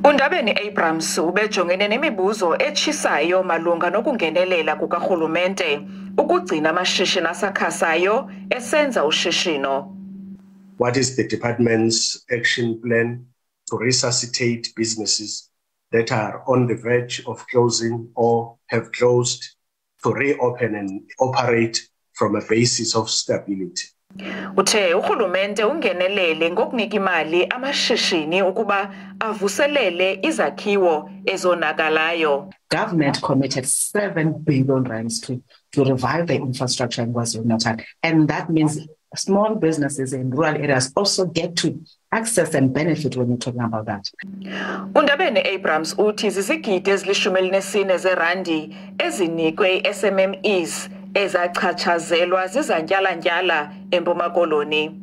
Undabeni Abrams ubejongene nemibuzo etshisayo malunga nokungenelela kukarhulumente ukugcina amashishini asakhasayo esenza ushishino. What is the department's action plan to resuscitate businesses that are on the verge of closing or have closed to reopen and operate from a basis of stability? Uthe urhulumente ungenelele ngokunika imali amashishini ukuba avuselele izakhiwo ezonakalayo. Government committed 7 billion rands to revive the infrastructure in KwaZulu-Natal, and that means small businesses in rural areas also get to access and benefit when you're talking about that. Undabeni Abrams uthi zizigidi ezili-14 zerandi ezinikwe SMMEs ezachatshazelwa zizantyalantyala eMpuma Koloni.